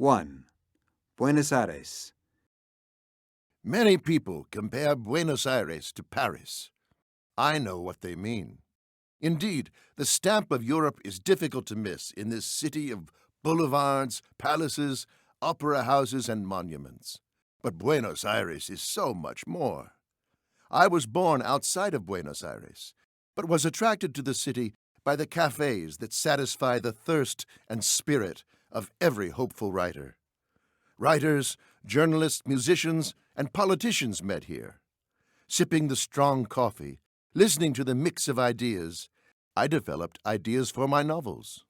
1. Buenos Aires. Many people compare Buenos Aires to Paris. I know what they mean. Indeed, the stamp of Europe is difficult to miss in this city of boulevards, palaces, opera houses, and monuments. But Buenos Aires is so much more. I was born outside of Buenos Aires, but was attracted to the city by the cafes that satisfy the thirst and spirit of every hopeful writer. Writers, journalists, musicians, and politicians met here. Sipping the strong coffee, listening to the mix of ideas, I developed ideas for my novels.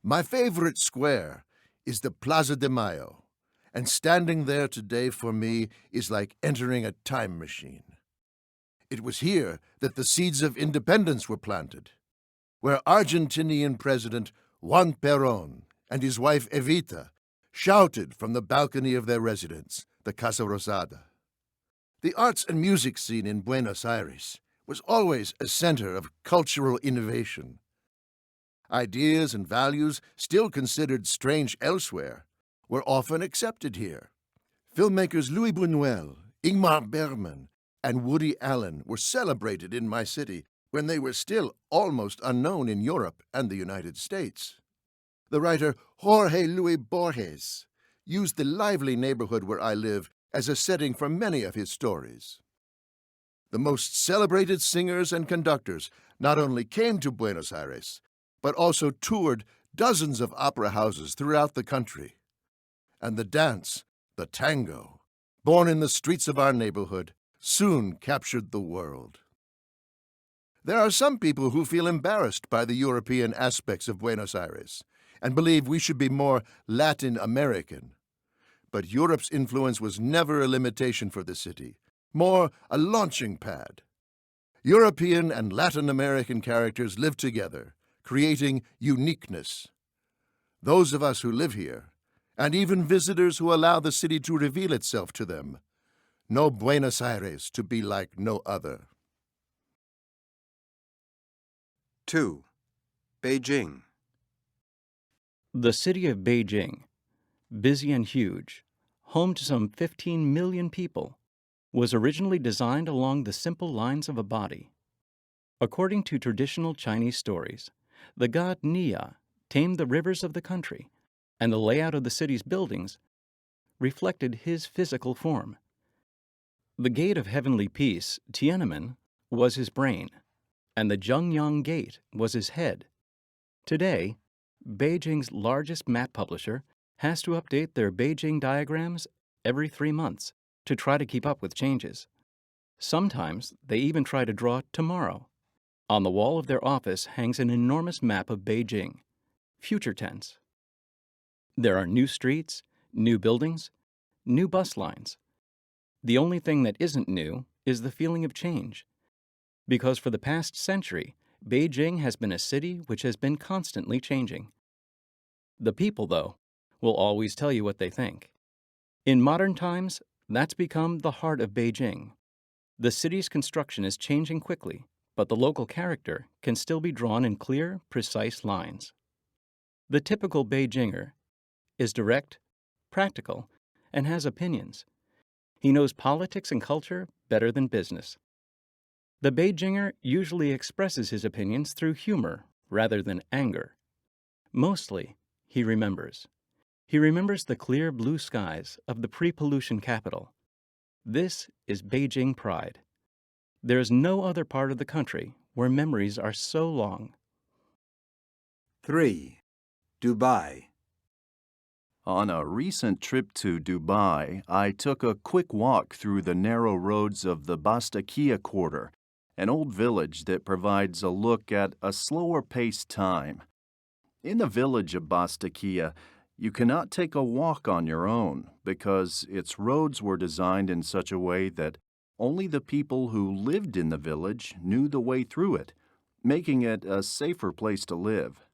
My favorite square is the Plaza de Mayo, and standing there today for me is like entering a time machine. It was here that the seeds of independence were planted, where Argentinian President Juan Perón and his wife Evita shouted from the balcony of their residence, the Casa Rosada. The arts and music scene in Buenos Aires was always a center of cultural innovation. Ideas and values still considered strange elsewhere were often accepted here. Filmmakers Louis Buñuel, Ingmar Bergman, and Woody Allen were celebrated in my city when they were still almost unknown in Europe and the United States. The writer Jorge Luis Borges used the lively neighborhood where I live as a setting for many of his stories. The most celebrated singers and conductors not only came to Buenos Aires, but also toured dozens of opera houses throughout the country. And the dance, the tango, born in the streets of our neighborhood, soon captured the world. There are some people who feel embarrassed by the European aspects of Buenos Aires and believe we should be more Latin American. But Europe's influence was never a limitation for the city, more a launching pad. European and Latin American characters live together, creating uniqueness. Those of us who live here, and even visitors who allow the city to reveal itself to them, know Buenos Aires to be like no other. 2. Beijing. The city of Beijing, busy and huge, home to some 15 million people, was originally designed along the simple lines of a body. According to traditional Chinese stories, the god Nia tamed the rivers of the country, and the layout of the city's buildings reflected his physical form. The Gate of Heavenly Peace, Tiananmen, was his brain, and the Zhengyang Gate was his head. Today, Beijing's largest map publisher has to update their Beijing diagrams every 3 months to try to keep up with changes. Sometimes they even try to draw tomorrow. On the wall of their office hangs an enormous map of Beijing, future tense. There are new streets, new buildings, new bus lines. The only thing that isn't new is the feeling of change, because for the past century, Beijing has been a city which has been constantly changing. The people, though, will always tell you what they think. In modern times, that's become the heart of Beijing. The city's construction is changing quickly, but the local character can still be drawn in clear, precise lines. The typical Beijinger is direct, practical, and has opinions. He knows politics and culture better than business. The Beijinger usually expresses his opinions through humor rather than anger. Mostly, he remembers. He remembers the clear blue skies of the pre-pollution capital. This is Beijing pride. There is no other part of the country where memories are so long. 3. Dubai. On a recent trip to Dubai, I took a quick walk through the narrow roads of the Bastakia Quarter, an old village that provides a look at a slower-paced time. In the village of Bastakia, you cannot take a walk on your own because its roads were designed in such a way that only the people who lived in the village knew the way through it, making it a safer place to live.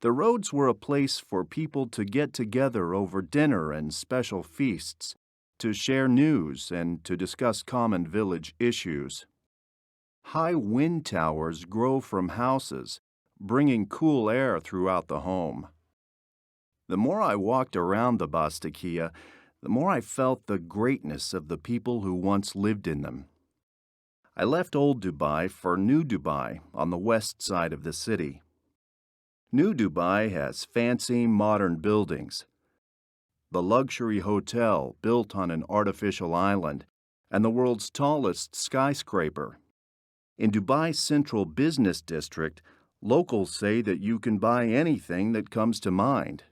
The roads were a place for people to get together over dinner and special feasts, to share news and to discuss common village issues. High wind towers grow from houses, bringing cool air throughout the home. The more I walked around the Bastakia, the more I felt the greatness of the people who once lived in them. I left Old Dubai for New Dubai on the west side of the city. New Dubai has fancy, modern buildings, the luxury hotel built on an artificial island, and the world's tallest skyscraper. In Dubai's central business district, locals say that you can buy anything that comes to mind.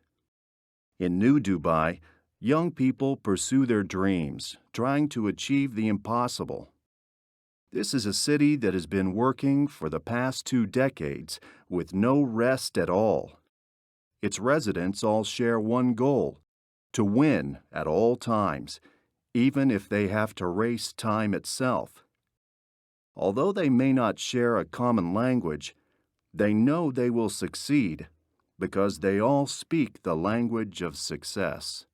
In New Dubai, young people pursue their dreams, trying to achieve the impossible. This is a city that has been working for the past 2 decades with no rest at all. Its residents all share one goal: to win at all times, even if they have to race time itself. Although they may not share a common language, they know they will succeed because they all speak the language of success.